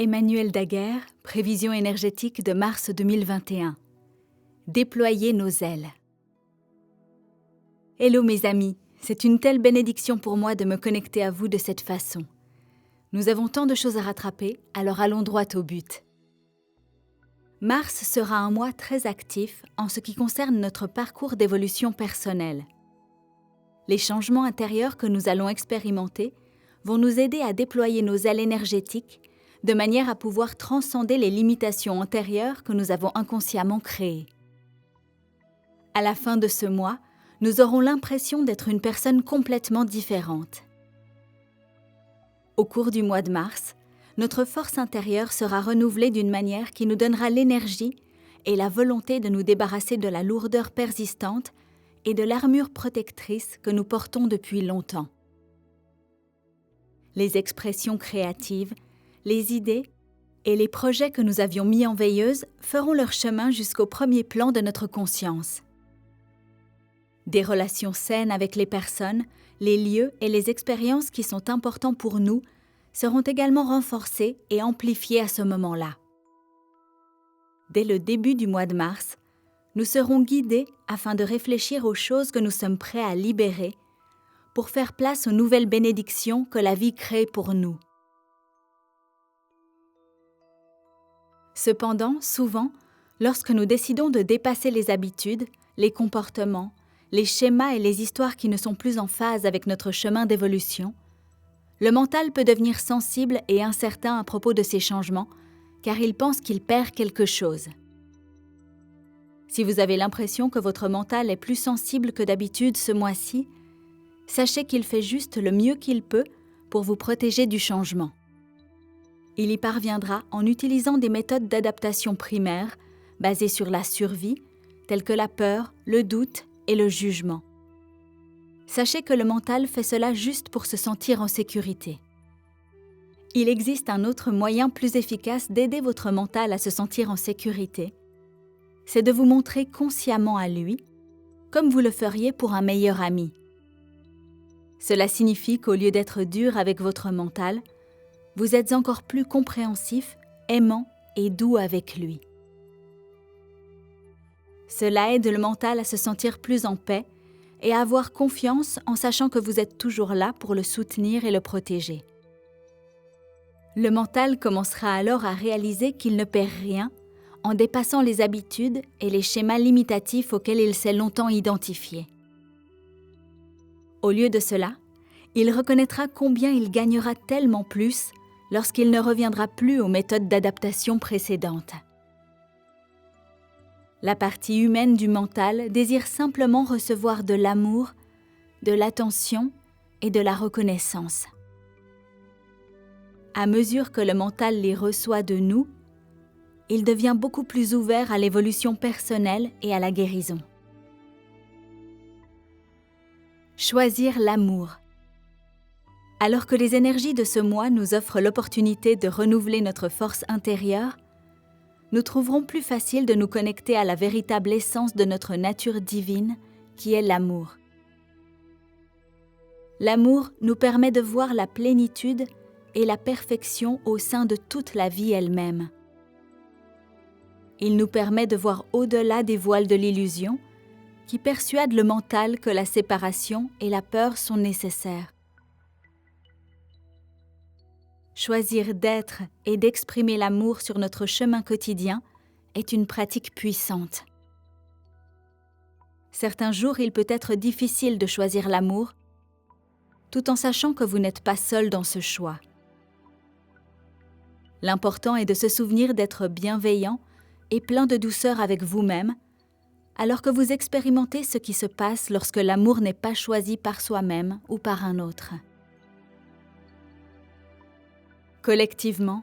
Emmanuel Daguerre, prévision énergétique de mars 2021. Déployer nos ailes. Hello mes amis, c'est une telle bénédiction pour moi de me connecter à vous de cette façon. Nous avons tant de choses à rattraper, alors allons droit au but. Mars sera un mois très actif en ce qui concerne notre parcours d'évolution personnelle. Les changements intérieurs que nous allons expérimenter vont nous aider à déployer nos ailes énergétiques de manière à pouvoir transcender les limitations antérieures que nous avons inconsciemment créées. À la fin de ce mois, nous aurons l'impression d'être une personne complètement différente. Au cours du mois de mars, notre force intérieure sera renouvelée d'une manière qui nous donnera l'énergie et la volonté de nous débarrasser de la lourdeur persistante et de l'armure protectrice que nous portons depuis longtemps. Les expressions créatives, les idées et les projets que nous avions mis en veilleuse feront leur chemin jusqu'au premier plan de notre conscience. Des relations saines avec les personnes, les lieux et les expériences qui sont importants pour nous seront également renforcées et amplifiées à ce moment-là. Dès le début du mois de mars, nous serons guidés afin de réfléchir aux choses que nous sommes prêts à libérer pour faire place aux nouvelles bénédictions que la vie crée pour nous. Cependant, souvent, lorsque nous décidons de dépasser les habitudes, les comportements, les schémas et les histoires qui ne sont plus en phase avec notre chemin d'évolution, le mental peut devenir sensible et incertain à propos de ces changements, car il pense qu'il perd quelque chose. Si vous avez l'impression que votre mental est plus sensible que d'habitude ce mois-ci, sachez qu'il fait juste le mieux qu'il peut pour vous protéger du changement. Il y parviendra en utilisant des méthodes d'adaptation primaires basées sur la survie, telles que la peur, le doute et le jugement. Sachez que le mental fait cela juste pour se sentir en sécurité. Il existe un autre moyen plus efficace d'aider votre mental à se sentir en sécurité. C'est de vous montrer consciemment à lui, comme vous le feriez pour un meilleur ami. Cela signifie qu'au lieu d'être dur avec votre mental, vous êtes encore plus compréhensif, aimant et doux avec lui. Cela aide le mental à se sentir plus en paix et à avoir confiance en sachant que vous êtes toujours là pour le soutenir et le protéger. Le mental commencera alors à réaliser qu'il ne perd rien en dépassant les habitudes et les schémas limitatifs auxquels il s'est longtemps identifié. Au lieu de cela, il reconnaîtra combien il gagnera tellement plus lorsqu'il ne reviendra plus aux méthodes d'adaptation précédentes. La partie humaine du mental désire simplement recevoir de l'amour, de l'attention et de la reconnaissance. À mesure que le mental les reçoit de nous, il devient beaucoup plus ouvert à l'évolution personnelle et à la guérison. Choisir l'amour. Alors que les énergies de ce mois nous offrent l'opportunité de renouveler notre force intérieure, nous trouverons plus facile de nous connecter à la véritable essence de notre nature divine, qui est l'amour. L'amour nous permet de voir la plénitude et la perfection au sein de toute la vie elle-même. Il nous permet de voir au-delà des voiles de l'illusion qui persuadent le mental que la séparation et la peur sont nécessaires. Choisir d'être et d'exprimer l'amour sur notre chemin quotidien est une pratique puissante. Certains jours, il peut être difficile de choisir l'amour, tout en sachant que vous n'êtes pas seul dans ce choix. L'important est de se souvenir d'être bienveillant et plein de douceur avec vous-même, alors que vous expérimentez ce qui se passe lorsque l'amour n'est pas choisi par soi-même ou par un autre. Collectivement,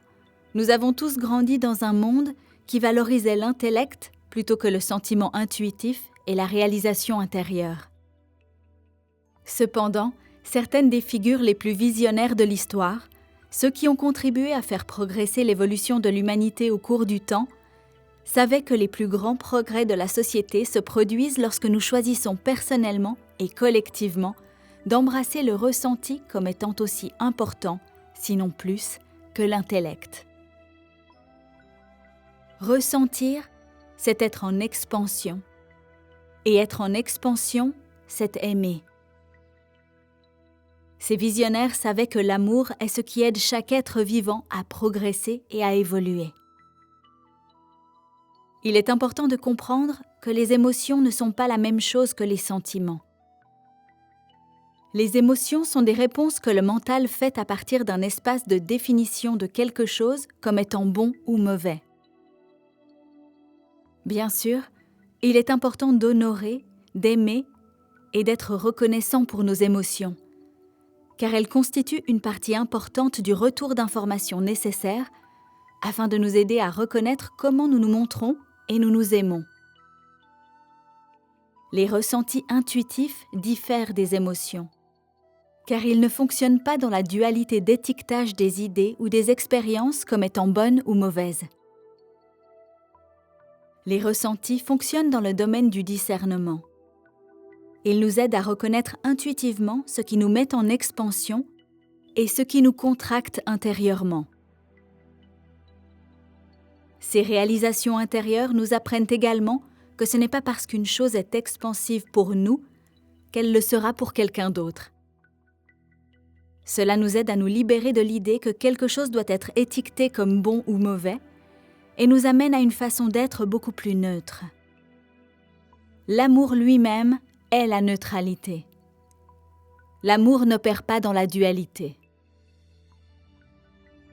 nous avons tous grandi dans un monde qui valorisait l'intellect plutôt que le sentiment intuitif et la réalisation intérieure. Cependant, certaines des figures les plus visionnaires de l'histoire, ceux qui ont contribué à faire progresser l'évolution de l'humanité au cours du temps, savaient que les plus grands progrès de la société se produisent lorsque nous choisissons personnellement et collectivement d'embrasser le ressenti comme étant aussi important, sinon plus, que l'intellect. Ressentir, c'est être en expansion. Et être en expansion, c'est aimer. Ces visionnaires savaient que l'amour est ce qui aide chaque être vivant à progresser et à évoluer. Il est important de comprendre que les émotions ne sont pas la même chose que les sentiments. Les émotions sont des réponses que le mental fait à partir d'un espace de définition de quelque chose comme étant bon ou mauvais. Bien sûr, il est important d'honorer, d'aimer et d'être reconnaissant pour nos émotions, car elles constituent une partie importante du retour d'informations nécessaire afin de nous aider à reconnaître comment nous nous montrons et nous nous aimons. Les ressentis intuitifs diffèrent des émotions, car ils ne fonctionnent pas dans la dualité d'étiquetage des idées ou des expériences comme étant bonnes ou mauvaises. Les ressentis fonctionnent dans le domaine du discernement. Ils nous aident à reconnaître intuitivement ce qui nous met en expansion et ce qui nous contracte intérieurement. Ces réalisations intérieures nous apprennent également que ce n'est pas parce qu'une chose est expansive pour nous qu'elle le sera pour quelqu'un d'autre. Cela nous aide à nous libérer de l'idée que quelque chose doit être étiqueté comme bon ou mauvais et nous amène à une façon d'être beaucoup plus neutre. L'amour lui-même est la neutralité. L'amour n'opère pas dans la dualité.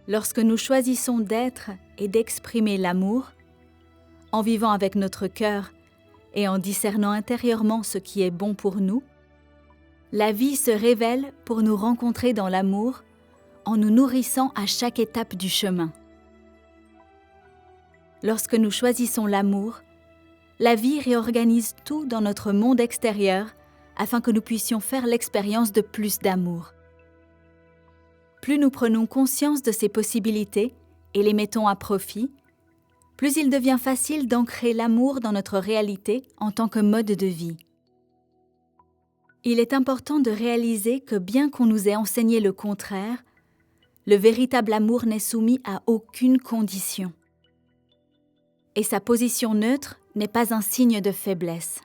Lorsque nous choisissons d'être et d'exprimer l'amour, en vivant avec notre cœur et en discernant intérieurement ce qui est bon pour nous, la vie se révèle pour nous rencontrer dans l'amour en nous nourrissant à chaque étape du chemin. Lorsque nous choisissons l'amour, la vie réorganise tout dans notre monde extérieur afin que nous puissions faire l'expérience de plus d'amour. Plus nous prenons conscience de ces possibilités et les mettons à profit, plus il devient facile d'ancrer l'amour dans notre réalité en tant que mode de vie. Il est important de réaliser que bien qu'on nous ait enseigné le contraire, le véritable amour n'est soumis à aucune condition. Et sa position neutre n'est pas un signe de faiblesse.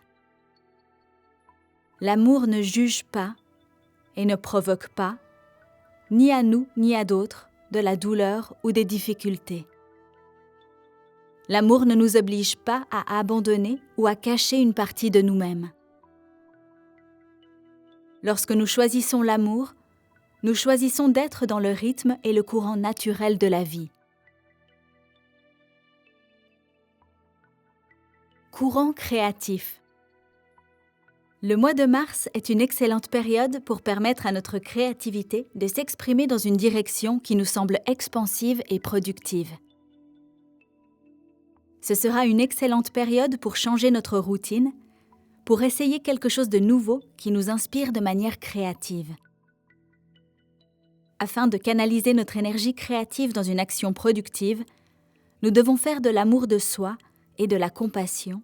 L'amour ne juge pas et ne provoque pas, ni à nous ni à d'autres, de la douleur ou des difficultés. L'amour ne nous oblige pas à abandonner ou à cacher une partie de nous-mêmes. Lorsque nous choisissons l'amour, nous choisissons d'être dans le rythme et le courant naturel de la vie. Courant créatif. Le mois de mars est une excellente période pour permettre à notre créativité de s'exprimer dans une direction qui nous semble expansive et productive. Ce sera une excellente période pour changer notre routine, pour essayer quelque chose de nouveau qui nous inspire de manière créative. Afin de canaliser notre énergie créative dans une action productive, nous devons faire de l'amour de soi et de la compassion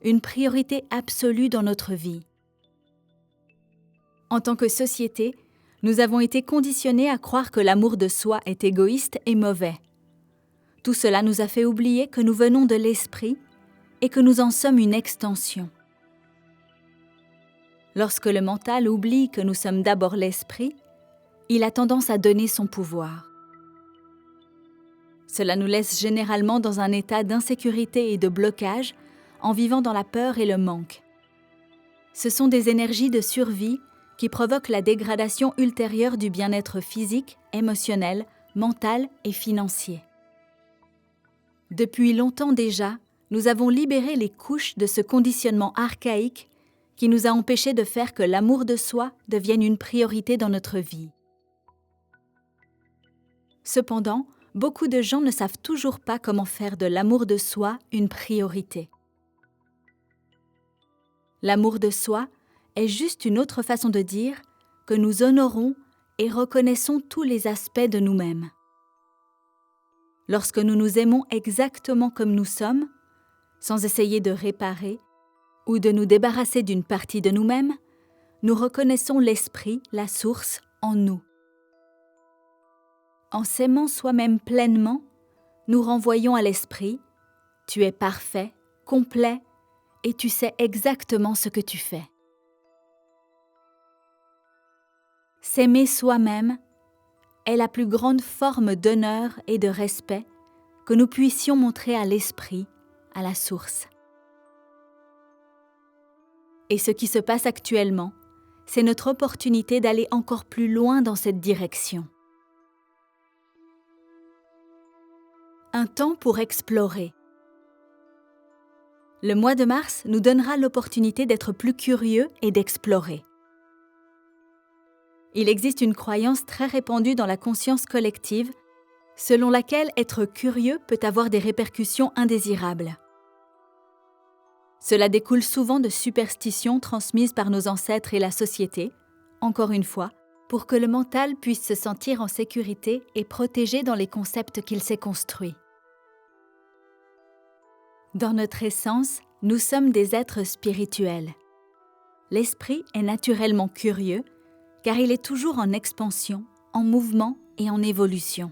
une priorité absolue dans notre vie. En tant que société, nous avons été conditionnés à croire que l'amour de soi est égoïste et mauvais. Tout cela nous a fait oublier que nous venons de l'esprit et que nous en sommes une extension. Lorsque le mental oublie que nous sommes d'abord l'esprit, il a tendance à donner son pouvoir. Cela nous laisse généralement dans un état d'insécurité et de blocage en vivant dans la peur et le manque. Ce sont des énergies de survie qui provoquent la dégradation ultérieure du bien-être physique, émotionnel, mental et financier. Depuis longtemps déjà, nous avons libéré les couches de ce conditionnement archaïque qui nous a empêchés de faire que l'amour de soi devienne une priorité dans notre vie. Cependant, beaucoup de gens ne savent toujours pas comment faire de l'amour de soi une priorité. L'amour de soi est juste une autre façon de dire que nous honorons et reconnaissons tous les aspects de nous-mêmes. Lorsque nous nous aimons exactement comme nous sommes, sans essayer de réparer ou de nous débarrasser d'une partie de nous-mêmes, nous reconnaissons l'esprit, la source, en nous. En s'aimant soi-même pleinement, nous renvoyons à l'esprit Tu es parfait, complet, et tu sais exactement ce que tu fais. S'aimer soi-même est la plus grande forme d'honneur et de respect que nous puissions montrer à l'esprit, à la source. Et ce qui se passe actuellement, c'est notre opportunité d'aller encore plus loin dans cette direction. Un temps pour explorer. Le mois de mars nous donnera l'opportunité d'être plus curieux et d'explorer. Il existe une croyance très répandue dans la conscience collective, selon laquelle être curieux peut avoir des répercussions indésirables. Cela découle souvent de superstitions transmises par nos ancêtres et la société, encore une fois, pour que le mental puisse se sentir en sécurité et protégé dans les concepts qu'il s'est construits. Dans notre essence, nous sommes des êtres spirituels. L'esprit est naturellement curieux, car il est toujours en expansion, en mouvement et en évolution.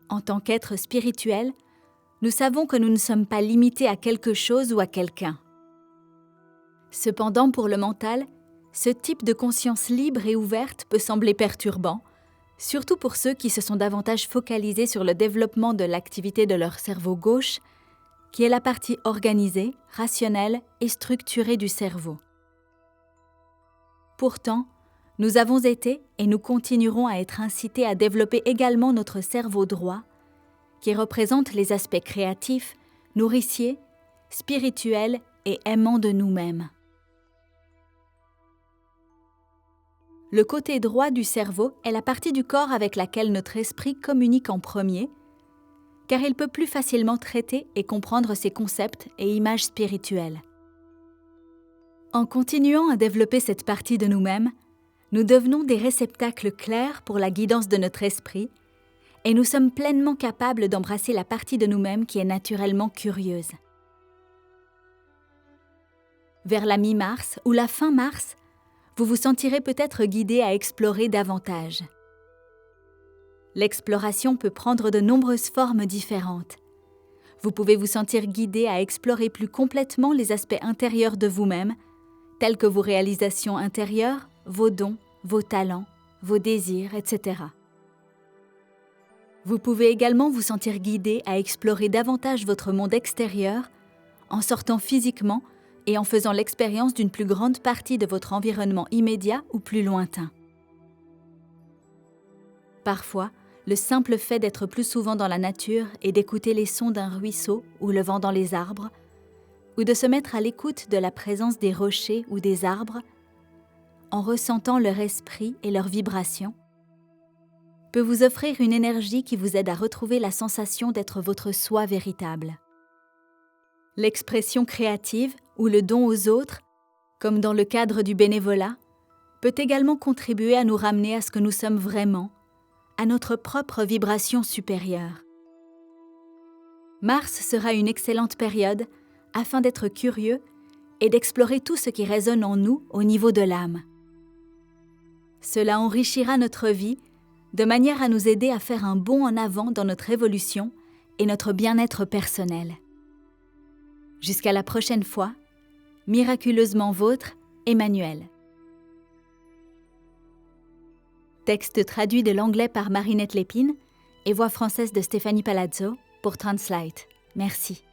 En tant qu'être spirituel, nous savons que nous ne sommes pas limités à quelque chose ou à quelqu'un. Cependant, pour le mental, ce type de conscience libre et ouverte peut sembler perturbant, surtout pour ceux qui se sont davantage focalisés sur le développement de l'activité de leur cerveau gauche, qui est la partie organisée, rationnelle et structurée du cerveau. Pourtant, nous avons été et nous continuerons à être incités à développer également notre cerveau droit, qui représente les aspects créatifs, nourriciers, spirituels et aimants de nous-mêmes. Le côté droit du cerveau est la partie du corps avec laquelle notre esprit communique en premier, car il peut plus facilement traiter et comprendre ces concepts et images spirituelles. En continuant à développer cette partie de nous-mêmes, nous devenons des réceptacles clairs pour la guidance de notre esprit et nous sommes pleinement capables d'embrasser la partie de nous-mêmes qui est naturellement curieuse. Vers la mi-mars ou la fin mars, vous vous sentirez peut-être guidé à explorer davantage. L'exploration peut prendre de nombreuses formes différentes. Vous pouvez vous sentir guidé à explorer plus complètement les aspects intérieurs de vous-même, tels que vos réalisations intérieures, vos dons, vos talents, vos désirs, etc. Vous pouvez également vous sentir guidé à explorer davantage votre monde extérieur en sortant physiquement et en faisant l'expérience d'une plus grande partie de votre environnement immédiat ou plus lointain. Parfois, le simple fait d'être plus souvent dans la nature et d'écouter les sons d'un ruisseau ou le vent dans les arbres, ou de se mettre à l'écoute de la présence des rochers ou des arbres, en ressentant leur esprit et leurs vibrations, peut vous offrir une énergie qui vous aide à retrouver la sensation d'être votre soi véritable. L'expression créative ou le don aux autres, comme dans le cadre du bénévolat, peut également contribuer à nous ramener à ce que nous sommes vraiment, à notre propre vibration supérieure. Mars sera une excellente période afin d'être curieux et d'explorer tout ce qui résonne en nous au niveau de l'âme. Cela enrichira notre vie de manière à nous aider à faire un bond en avant dans notre évolution et notre bien-être personnel. Jusqu'à la prochaine fois, miraculeusement vôtre, Emmanuel. Texte traduit de l'anglais par Marinette Lépine et voix française de Stéphanie Palazzo pour Translate. Merci.